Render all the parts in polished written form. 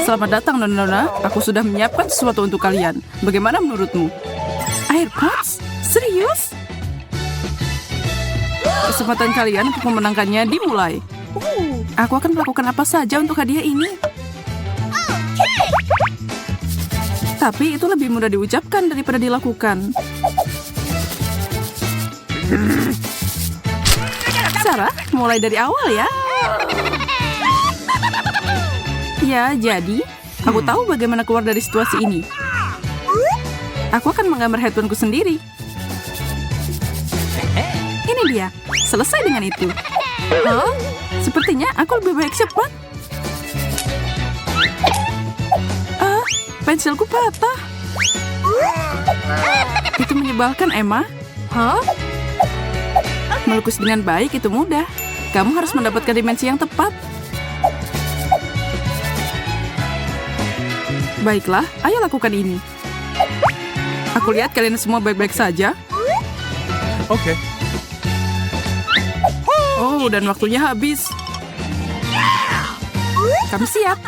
Selamat datang, Nona. Aku sudah menyiapkan sesuatu untuk kalian. Bagaimana menurutmu? AirPods? Serius? Kesempatan kalian untuk memenangkannya dimulai. Aku akan melakukan apa saja untuk hadiah ini. Tapi itu lebih mudah diucapkan daripada dilakukan. Sarah, mulai dari awal ya. Ya, jadi aku tahu bagaimana keluar dari situasi ini. Aku akan menggambar headphoneku sendiri. Ini dia. Selesai dengan itu. Oh, sepertinya aku lebih baik cepat. Pensilku patah. Itu menyebalkan, Emma. Melukis dengan baik itu mudah. Kamu harus mendapatkan dimensi yang tepat. Baiklah, ayo lakukan ini. Aku lihat kalian semua baik-baik saja. Oke. Oh, dan waktunya habis. Kami siap.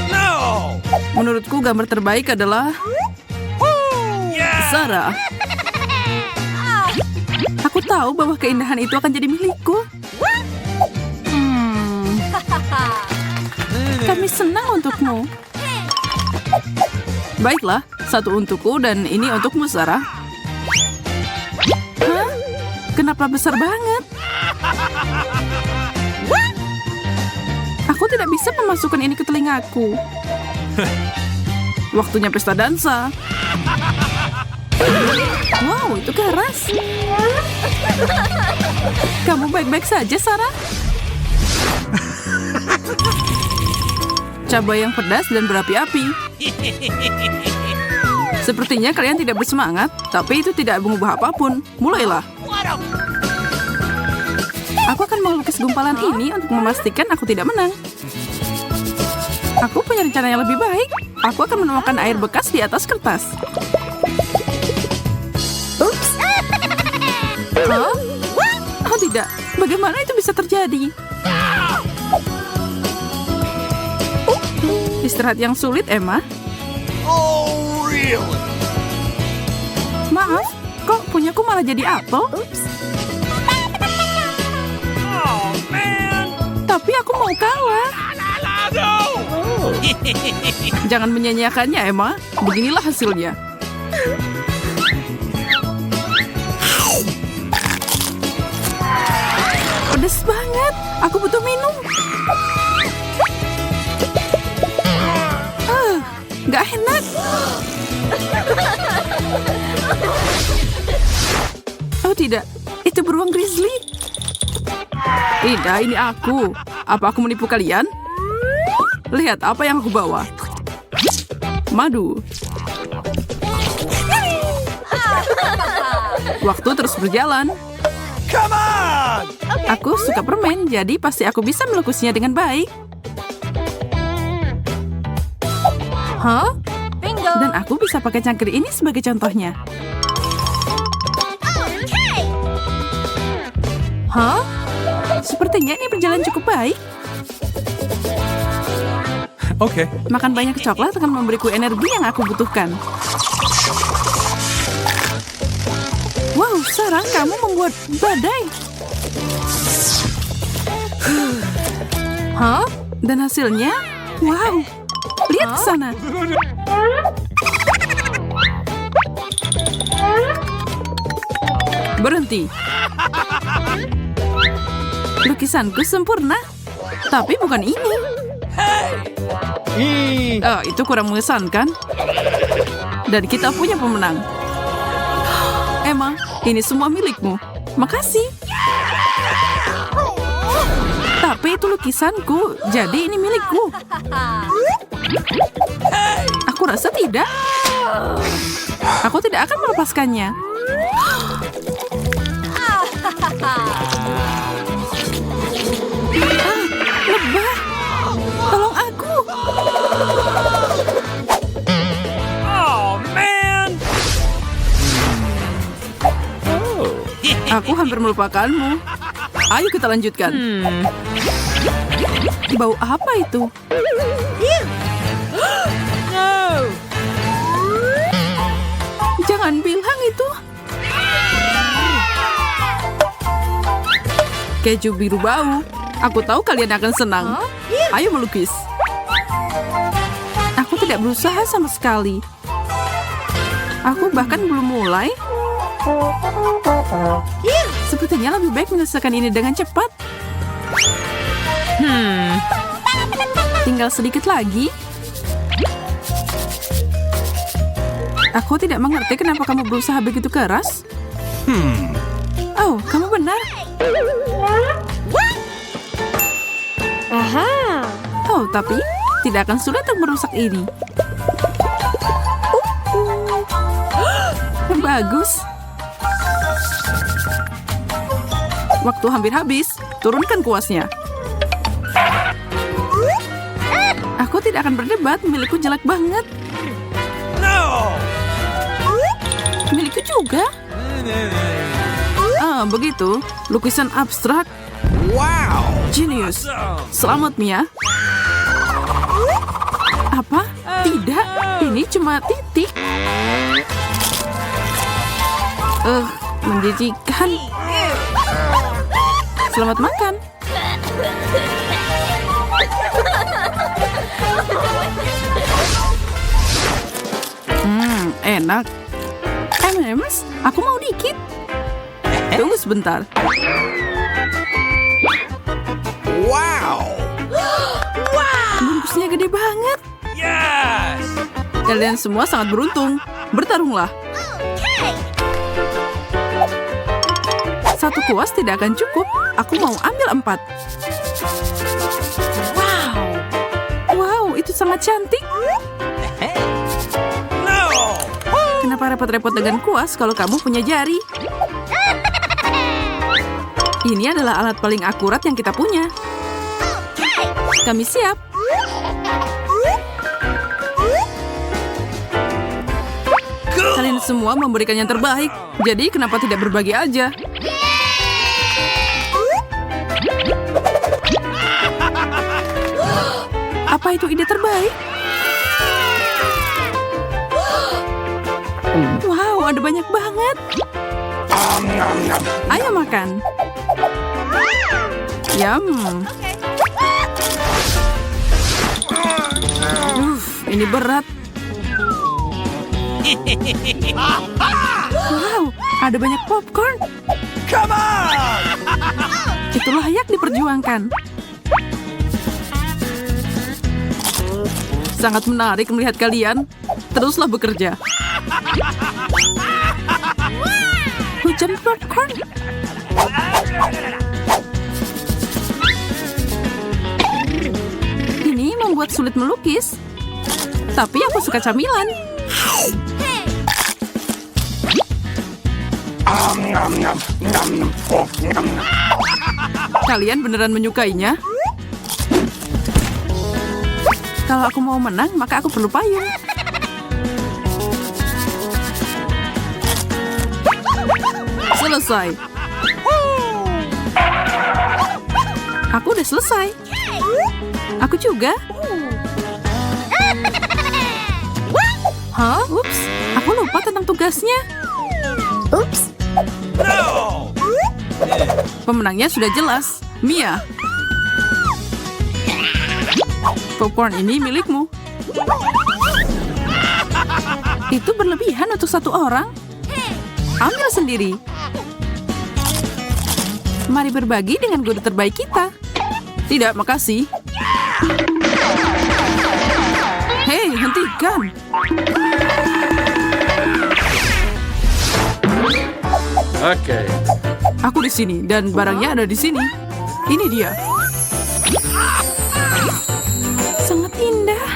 No! Menurutku gambar terbaik adalah Sarah. Aku tahu bahwa keindahan itu akan jadi milikku. Kami senang untukmu. Baiklah, satu untukku dan ini untukmu, Sarah. Hah? Kenapa besar banget? Aku tidak bisa memasukkan ini ke telingaku. Waktunya pesta dansa. Wow, itu keras. Kamu baik-baik saja, Sarah? Cabai yang pedas dan berapi-api. Sepertinya kalian tidak bersemangat, tapi itu tidak mengubah apapun. Mulailah. Aku akan melukis gumpalan ini untuk memastikan aku tidak menang. Aku punya rencana yang lebih baik. Aku akan menuangkan air bekas di atas kertas. Ups. Hah? Oh tidak, bagaimana itu bisa terjadi? Istirahat yang sulit, Emma. Oh, really? Maaf, kok punyaku malah jadi apel? Oh, man! Tapi aku mau kalah. No! Jangan menyanyiakannya, Emma. Beginilah hasilnya. Pedas banget. Aku butuh minum. Gak enak. Oh tidak, itu beruang grizzly. Tidak, ini aku. Apa aku menipu kalian? Lihat apa yang aku bawa. Madu. Waktu terus berjalan. Come on! Aku suka permen, jadi pasti aku bisa melukisnya dengan baik. Hah? Bingo. Dan aku bisa pakai cangkir ini sebagai contohnya. Hah? Sepertinya ini berjalan cukup baik. Oke. Makan banyak coklat akan memberiku energi yang aku butuhkan. Wow, Sarah, kamu membuat badai. Hah? Dan hasilnya? Wow. Lihat ke sana. Berhenti. Lukisanku sempurna. Tapi bukan ini. Itu kurang mengesankan. Dan kita punya pemenang. Emma, ini semua milikmu. Makasih. Tapi itu lukisanku, jadi ini milikku. Aku rasa tidak. Aku tidak akan melepaskannya. Lebah. Tolong aku. Oh, man! Aku hampir melupakanmu. Ayo kita lanjutkan. Bau apa itu? Jangan bilang itu. Keju biru bau. Aku tahu kalian akan senang. Ayo melukis. Aku tidak berusaha sama sekali. Aku bahkan belum mulai. Sepertinya lebih baik menyelesaikan ini dengan cepat. Tinggal sedikit lagi. Aku tidak mengerti kenapa kamu berusaha begitu keras. Oh, kamu benar. Oh, tapi tidak akan sulit untuk merusak ini. Bagus. Waktu hampir habis. Turunkan kuasnya. Aku tidak akan berdebat. Milikku jelek banget. No! Milikku juga. Ah, begitu. Lukisan abstrak. Wow! Genius. Selamat, Mia. Apa? Tidak. Ini cuma titik. Menjijikan. Selamat makan. Enak. M&M's, aku mau dikit. Tunggu sebentar. Wow! Bungkusnya gede banget. Yes! Kalian semua sangat beruntung. Bertarunglah. Satu kuas tidak akan cukup. Aku mau ambil 4. Wow, itu sangat cantik. No! Kenapa repot-repot dengan kuas kalau kamu punya jari? Ini adalah alat paling akurat yang kita punya. Kami siap. Kalian semua memberikan yang terbaik. Jadi kenapa tidak berbagi aja? Apa itu ide terbaik? Wow, ada banyak banget. Ayo makan. Yum. Ini berat. Wow, ada banyak popcorn. Come on! Itu layak diperjuangkan. Sangat menarik melihat kalian. Teruslah bekerja. Hujan popcorn. Ini membuat sulit melukis. Tapi aku suka camilan. Kalian beneran menyukainya? Kalau aku mau menang, maka aku perlu payung. Selesai. Aku udah selesai. Aku juga. Hah? Ups, aku lupa tentang tugasnya. Ups. No! Pemenangnya sudah jelas. Mia. Popcorn ini milikmu. Itu berlebihan untuk satu orang. Ambil sendiri. Mari berbagi dengan guru terbaik kita. Tidak, makasih. Hei, hentikan. Oke. Aku di sini dan barangnya ada di sini. Ini dia. Sangat indah.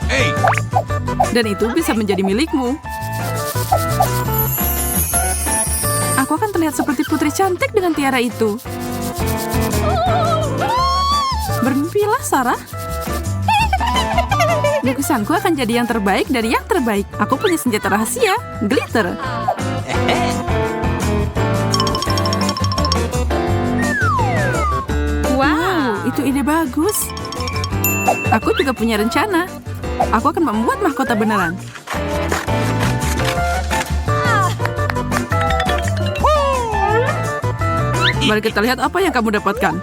Hey! Dan itu bisa menjadi milikmu. Aku akan terlihat seperti putri cantik dengan tiara itu. Bermimpilah, Sarah. Lukisanku akan jadi yang terbaik dari yang terbaik. Aku punya senjata rahasia, glitter. Itu ide bagus. Aku juga punya rencana. Aku akan membuat mahkota beneran. Mari kita lihat apa yang kamu dapatkan.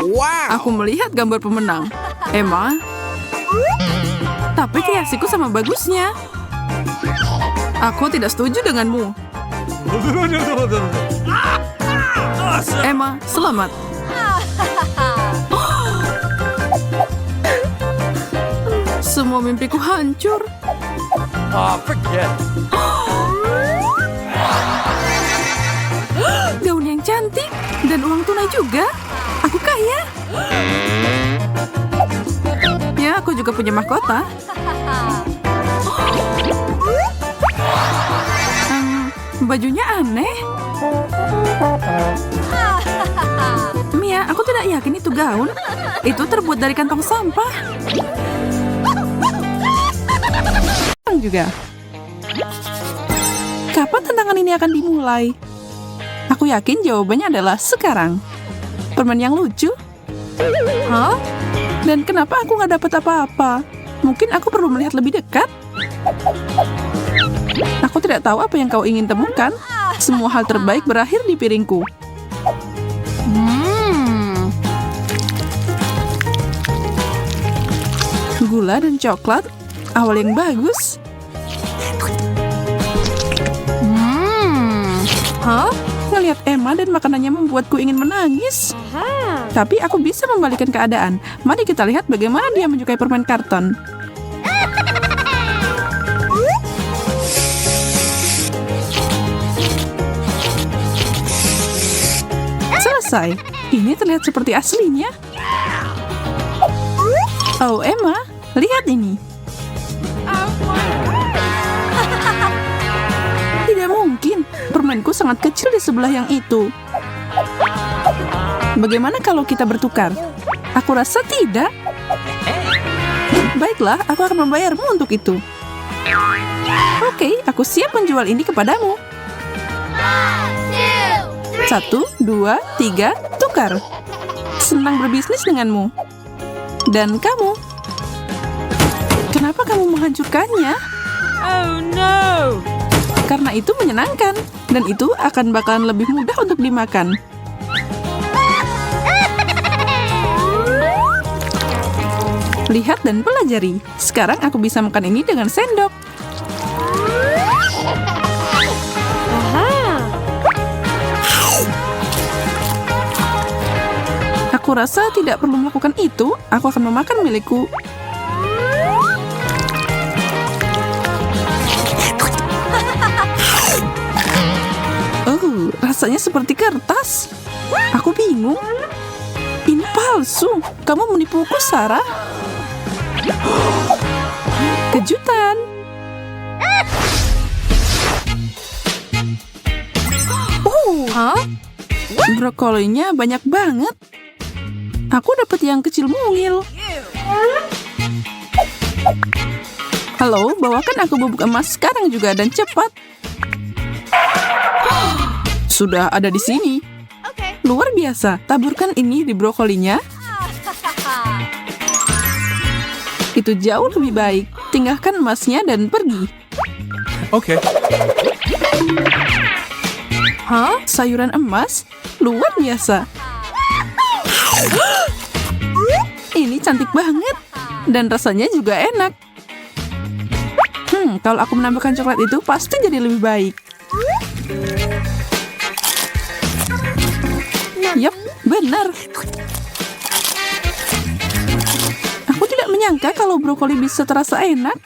Wow. Aku melihat gambar pemenang. Emma. Tapi kreasiku sama bagusnya. Aku tidak setuju denganmu. Awesome. Emma, selamat. Semua mimpiku hancur. Oh, forget. Gaun yang cantik dan uang tunai juga. Aku kaya. Ya, aku juga punya mahkota. Bajunya aneh. Mia, aku tidak yakin itu gaun. Itu terbuat dari kantong sampah. Juga. Kapan tantangan ini akan dimulai? Aku yakin jawabannya adalah sekarang. Permen yang lucu. Hah? Dan kenapa aku nggak dapat apa-apa? Mungkin aku perlu melihat lebih dekat. Aku tidak tahu apa yang kau ingin temukan. Semua hal terbaik berakhir di piringku. Gula dan coklat, awal yang bagus. Hah? Ngelihat Emma dan makanannya membuatku ingin menangis. Tapi aku bisa membalikan keadaan. Mari kita lihat bagaimana dia menyukai permen karton. Selesai. Ini terlihat seperti aslinya. Oh, Emma, lihat ini. Tidak mungkin. Permenku sangat kecil di sebelah yang itu. Bagaimana kalau kita bertukar? Aku rasa tidak. Baiklah, aku akan membayarmu untuk itu. Oke, aku siap menjual ini kepadamu. 1, 2, 3, tukar. Senang berbisnis denganmu. Dan kamu. Kenapa kamu menghancurkannya? Oh no! Karena itu menyenangkan. Dan itu akan bakalan lebih mudah untuk dimakan. Lihat dan pelajari. Sekarang aku bisa makan ini dengan sendok. Aku rasa tidak perlu melakukan itu. Aku akan memakan milikku. Oh, rasanya seperti kertas. Aku bingung. Ini palsu. Kamu menipuku, Sarah. Kejutan. Hah? Brokolinya banyak banget. Aku dapat yang kecil mungil. Halo, bawakan aku bubuk emas sekarang juga dan cepat. Sudah ada di sini. Luar biasa. Taburkan ini di brokolinya. Itu jauh lebih baik. Tinggalkan emasnya dan pergi. Okay. Hah? Sayuran emas? Luar biasa. Ini cantik banget. Dan rasanya juga enak. Kalau aku menambahkan coklat itu pasti jadi lebih baik. Yap, benar. Aku tidak menyangka kalau brokoli bisa terasa enak.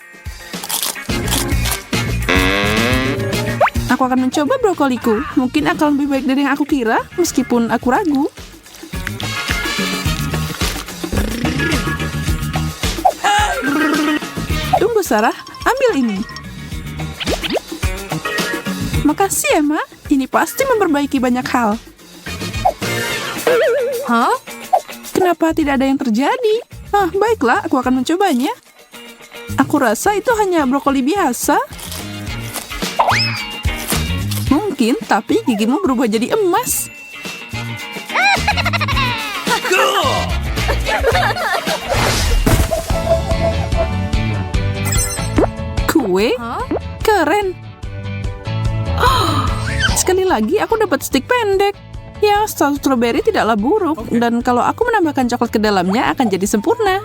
Aku akan mencoba brokoliku. Mungkin akan lebih baik dari yang aku kira, meskipun aku ragu. Tunggu, Sarah. Ambil ini. Makasih, Emma. Ini pasti memperbaiki banyak hal. Hah? Kenapa tidak ada yang terjadi? Baiklah, aku akan mencobanya. Aku rasa itu hanya brokoli biasa. yakin, tapi gigimu berubah jadi emas. Kue? Keren. Sekali lagi aku dapat stik pendek. Ya, strawberry tidaklah buruk. Dan kalau aku menambahkan coklat ke dalamnya akan jadi sempurna.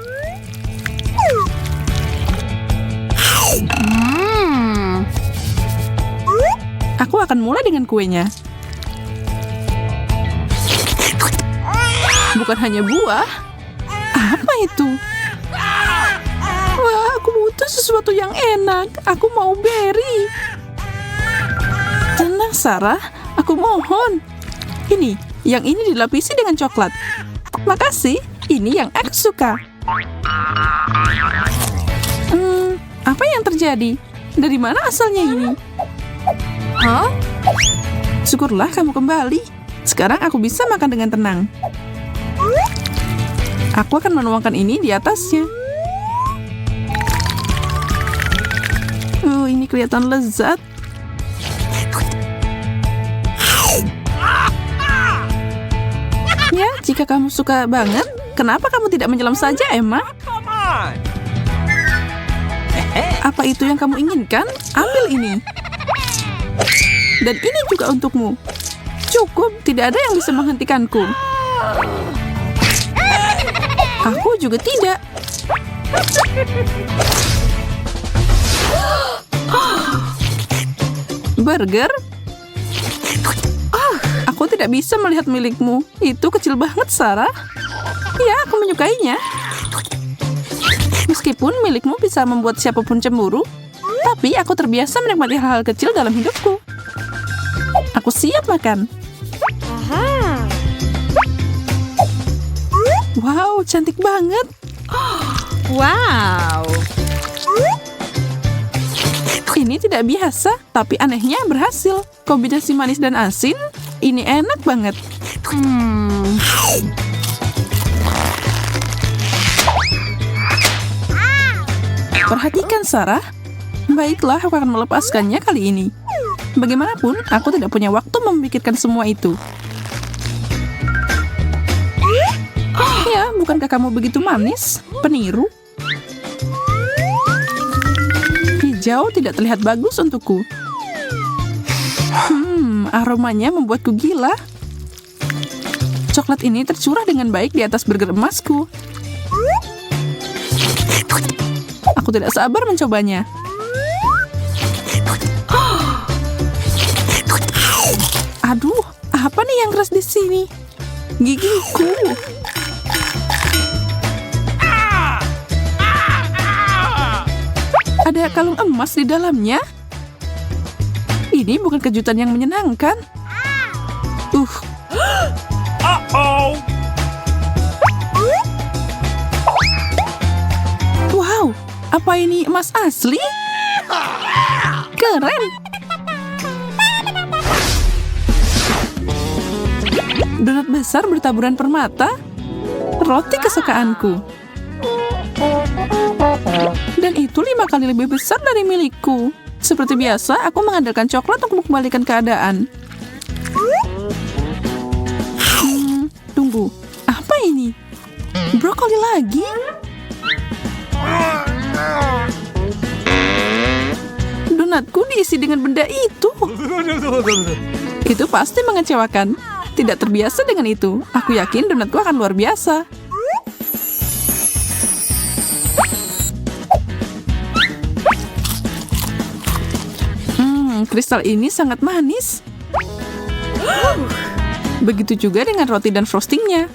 Aku akan mulai dengan kuenya. Bukan hanya buah. Apa itu? Wah, aku butuh sesuatu yang enak. Aku mau berry. Tenang, Sarah. Aku mohon. Ini, yang ini dilapisi dengan coklat. Makasih, ini yang aku suka. Apa yang terjadi? Dari mana asalnya ini? Hah? Syukurlah kamu kembali. Sekarang aku bisa makan dengan tenang. Aku akan menuangkan ini di atasnya. Ini kelihatan lezat. Ya, jika kamu suka banget, kenapa kamu tidak menyelam saja, Emma? Come on! Apa itu yang kamu inginkan? Ambil ini. Dan ini juga untukmu. Cukup, tidak ada yang bisa menghentikanku. Aku juga tidak. Burger? Aku tidak bisa melihat milikmu. Itu kecil banget, Sarah. Ya, aku menyukainya. Meskipun milikmu bisa membuat siapapun cemburu, tapi aku terbiasa menikmati hal-hal kecil dalam hidupku. Aku siap makan. Wow, cantik banget. Wow. Ini tidak biasa, tapi anehnya berhasil. Kombinasi manis dan asin, ini enak banget. Perhatikan, Sarah. Baiklah, aku akan melepaskannya kali ini. Bagaimanapun, aku tidak punya waktu memikirkan semua itu. Ya, bukankah kamu begitu manis? Peniru. Hijau tidak terlihat bagus untukku. Aromanya membuatku gila. Coklat ini tercurah dengan baik di atas burger emasku. Aku tidak sabar mencobanya. Aduh, apa nih yang keras di sini? Gigiku. Ada kalung emas di dalamnya. Ini bukan kejutan yang menyenangkan. Uh-oh! Wow, apa ini emas asli? Keren. Donat besar bertaburan permata. Roti kesukaanku. Dan itu 5 kali lebih besar dari milikku. Seperti biasa, aku mengandalkan coklat untuk mengembalikan keadaan. Tunggu, apa ini? Brokoli lagi? Donatku diisi dengan benda itu. Itu pasti mengecewakan. Tidak terbiasa dengan itu. Aku yakin donatku akan luar biasa. Kristal ini sangat manis. Begitu juga dengan roti dan frostingnya.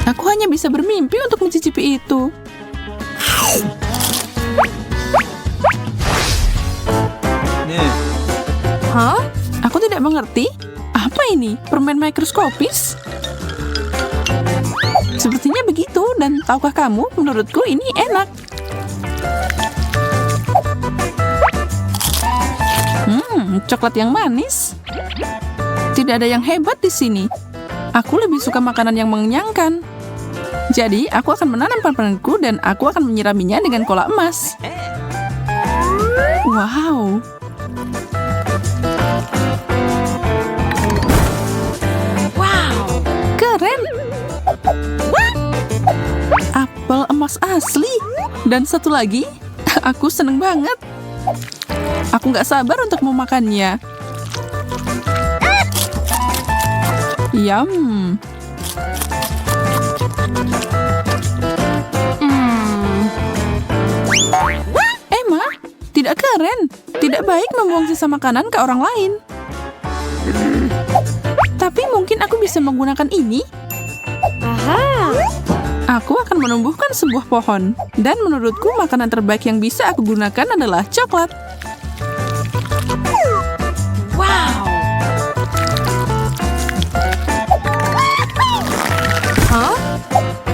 Aku hanya bisa bermimpi untuk mencicipi itu. Hah? Aku tidak mengerti. Apa ini? Permen mikroskopis? Sepertinya begitu, dan tahukah kamu, menurutku ini enak. Coklat yang manis. Tidak ada yang hebat di sini. Aku lebih suka makanan yang mengenyangkan. Jadi, aku akan menanam permenku dan aku akan menyiraminya dengan kola emas. Wow. Keren. Apel emas asli. Dan satu lagi, aku seneng banget. Aku nggak sabar untuk memakannya. Yum. Emma, tidak keren. Tidak baik membuang sisa makanan ke orang lain. Tapi mungkin aku bisa menggunakan ini. Aku akan menumbuhkan sebuah pohon. Dan menurutku makanan terbaik yang bisa aku gunakan adalah coklat.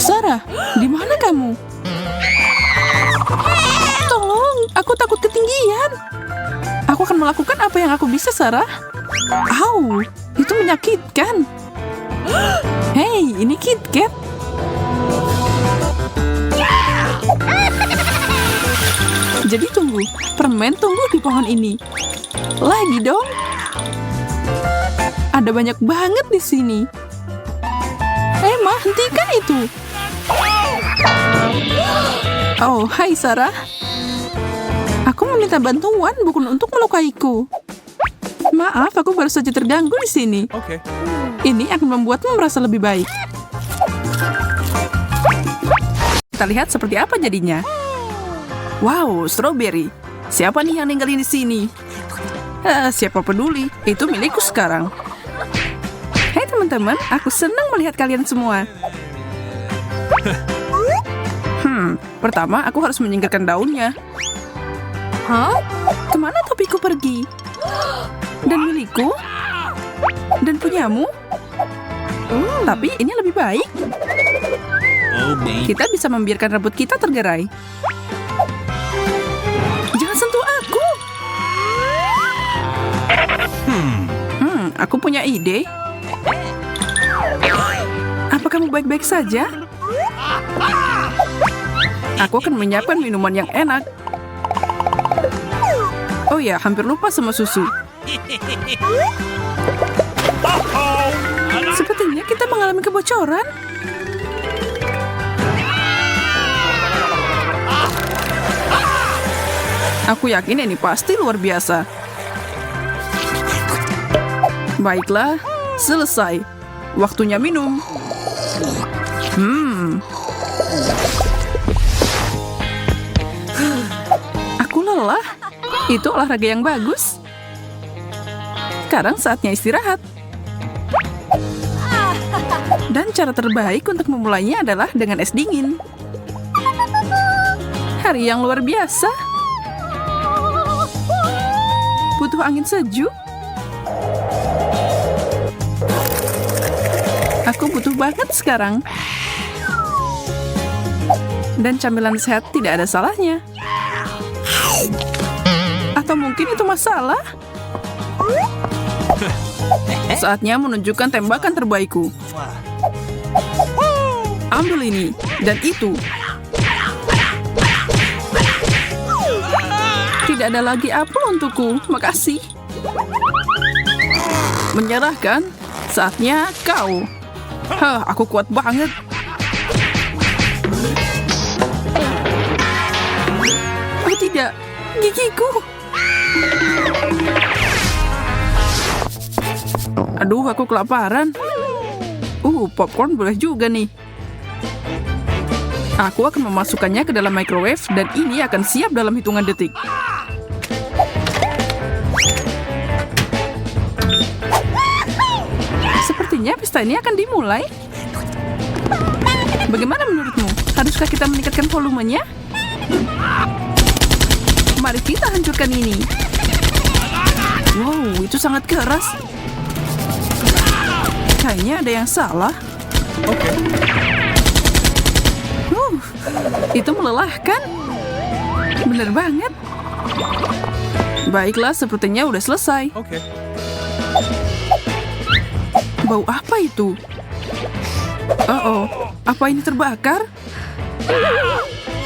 Sarah, di mana kamu? Tolong, aku takut ketinggian. Aku akan melakukan apa yang aku bisa, Sarah. Au, itu menyakitkan. Hei, ini KitKat. Jadi tunggu, permen tumbuh di pohon ini. Lagi dong. Ada banyak banget di sini. Emma, hentikan itu. Oh, hai Sarah. Aku meminta bantuan bukan untuk melukaiku. Maaf, aku baru saja terganggu di sini. Okay. Ini akan membuatmu merasa lebih baik. Kita lihat seperti apa jadinya. Wow, strawberry. Siapa nih yang ninggalin di sini? Siapa peduli? Itu milikku sekarang. Hai teman-teman, aku senang melihat kalian semua. Pertama aku harus menyingkirkan daunnya. Kemana topiku pergi? Dan milikku? Dan punyamu? Tapi ini lebih baik. Kita bisa membiarkan rambut kita tergerai. Jangan sentuh aku. Aku punya ide. Apa kamu baik-baik saja? Aku akan menyiapkan minuman yang enak. Oh ya, hampir lupa sama susu. Sepertinya kita mengalami kebocoran. Aku yakin ini pasti luar biasa. Baiklah, selesai. Waktunya minum. Aku lelah. Itu olahraga yang bagus. Sekarang saatnya istirahat. Dan cara terbaik untuk memulainya adalah dengan es dingin. Hari yang luar biasa. Butuh angin sejuk. Aku butuh banget sekarang. Dan camilan sehat tidak ada salahnya. Atau mungkin itu masalah? Saatnya menunjukkan tembakan terbaikku. Ambil ini dan itu. Tidak ada lagi apel untukku. Makasih. Menyerahkan. Saatnya kau. Aku kuat banget. Oh tidak, gigiku. Aduh, aku kelaparan. Popcorn boleh juga nih. Aku akan memasukkannya ke dalam microwave dan ini akan siap dalam hitungan detik. Sepertinya pesta ini akan dimulai. Bagaimana menurutmu? Haruskah kita meningkatkan volumenya? Mari kita hancurkan ini. Wow, itu sangat keras. Kayaknya ada yang salah. Itu melelahkan. Bener banget. Baiklah, sepertinya udah selesai. Bau apa itu? Oh, apa ini terbakar?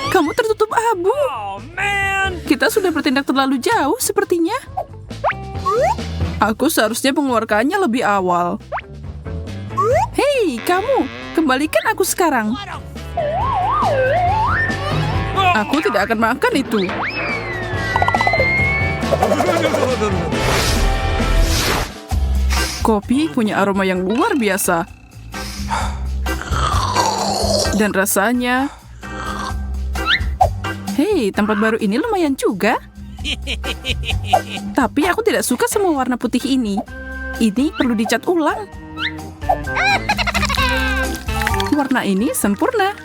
Kamu tertutup abu. Oh, man. Kita sudah bertindak terlalu jauh sepertinya. Aku seharusnya mengeluarkannya lebih awal. Hei, kamu, kembalikan aku sekarang. Aku tidak akan makan itu. Kopi punya aroma yang luar biasa. Dan rasanya... Hei, tempat baru ini lumayan juga. Tapi aku tidak suka semua warna putih ini. Ini perlu dicat ulang. Warna ini sempurna.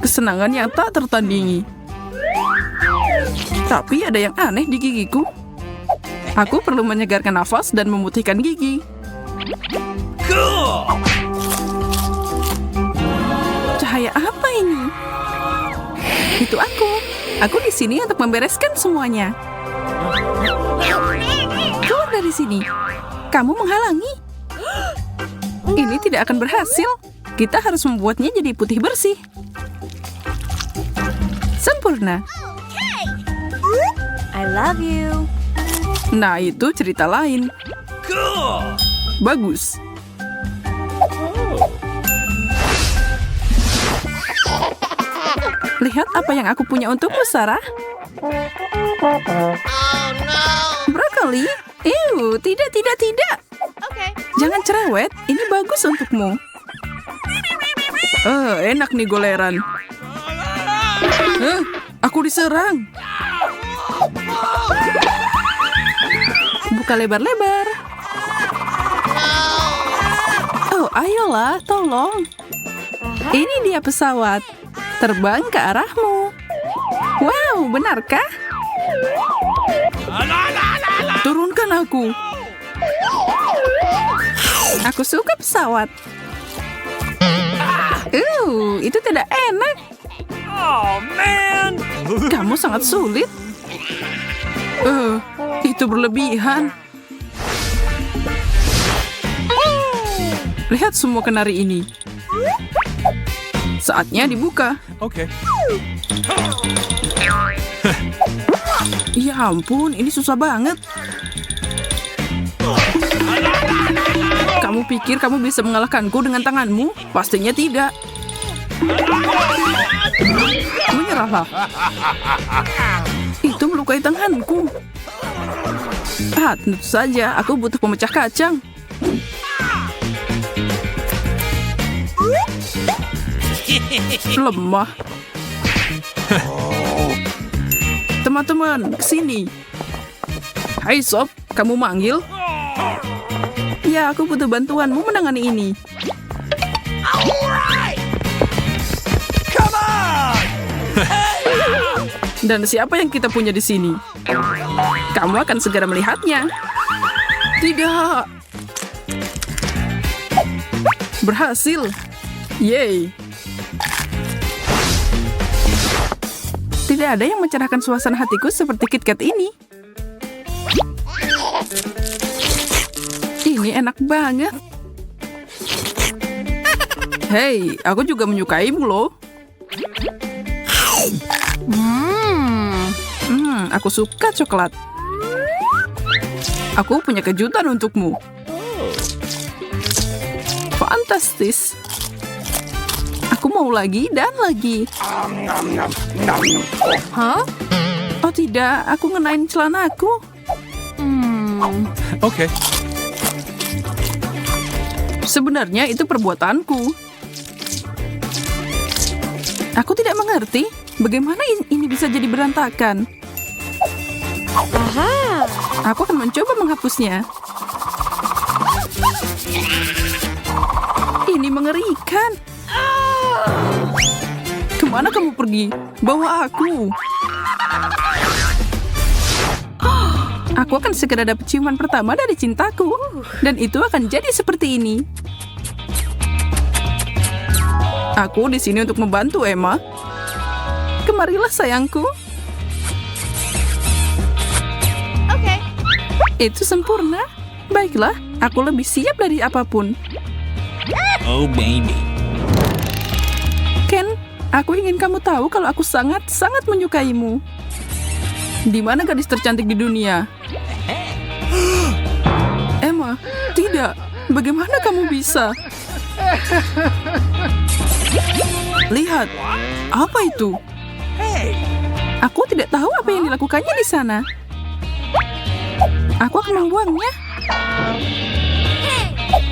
Kesenangan yang tak tertandingi. Tapi ada yang aneh di gigiku. Aku perlu menyegarkan nafas dan memutihkan gigi. Cool. Cahaya apa ini? Itu aku. Aku di sini untuk membereskan semuanya. Keluar dari sini. Kamu menghalangi. Ini tidak akan berhasil. Kita harus membuatnya jadi putih bersih. Sempurna. I love you. Nah, itu cerita lain. Cool. Bagus. Lihat apa yang aku punya untukmu, Sarah. Brokoli? Tidak. Jangan cerewet, ini bagus untukmu. Enak nih goleran. Aku diserang. Buka lebar-lebar. Oh, ayolah, tolong. Ini dia pesawat. Terbang ke arahmu. Wow, benarkah? Turunkan aku. Aku suka pesawat. Itu tidak enak. Oh, man. Kamu sangat sulit. Itu berlebihan. Lihat semua kenari ini. Saatnya dibuka. Okay. Ya ampun, ini susah banget. Kamu pikir kamu bisa mengalahkanku dengan tanganmu? Pastinya tidak. Menyerahlah. Itu melukai tanganku. Tentu saja, aku butuh pemecah kacang. Lemah. Teman-teman, kesini. Hai Sob, kamu manggil? Ya, aku butuh bantuanmu menangani ini. Come on. Dan siapa yang kita punya di sini? Kamu akan segera melihatnya. Tidak. Berhasil. Yeay. Tidak ada yang mencerahkan suasana hatiku seperti KitKat ini. Ini enak banget. Hei, aku juga menyukaimu loh. Aku suka coklat. Aku punya kejutan untukmu. Fantastis. Aku mau lagi dan lagi. Hah? Oh tidak, aku ngenain celanaku. Okay. Sebenarnya itu perbuatanku. Aku tidak mengerti bagaimana ini bisa jadi berantakan. Aha. Aku akan mencoba menghapusnya. Ini mengerikan. Kemana kamu pergi? Bawa aku. Aku akan segera dapat ciuman pertama dari cintaku. Dan itu akan jadi seperti ini. Aku di sini untuk membantu, Emma. Kemarilah, sayangku. Okay. Itu sempurna. Baiklah, aku lebih siap dari apapun. Oh, baby. Ken, aku ingin kamu tahu kalau aku sangat-sangat menyukaimu. Di mana gadis tercantik di dunia? Emma, tidak. Bagaimana kamu bisa? Lihat, apa itu? Aku tidak tahu apa yang dilakukannya di sana. Aku akan membuangnya.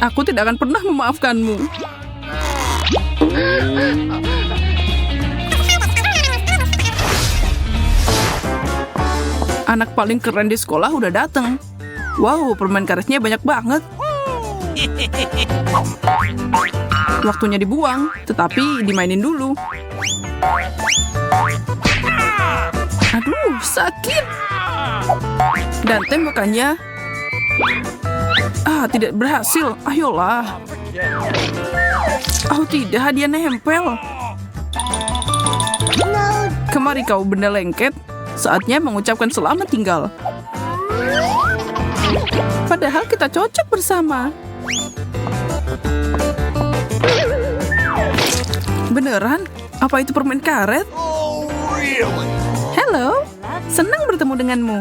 Aku tidak akan pernah memaafkanmu. Anak paling keren di sekolah udah datang. Wow, permen karetnya banyak banget. Waktunya dibuang, tetapi dimainin dulu. Aduh, sakit. Dan tembakannya... tidak berhasil. Ayolah. Oh tidak, dia nempel. Kemari kau benda lengket. Saatnya mengucapkan selamat tinggal. Padahal kita cocok bersama. Beneran? Apa itu permen karet? Oh, really? Halo, senang bertemu denganmu.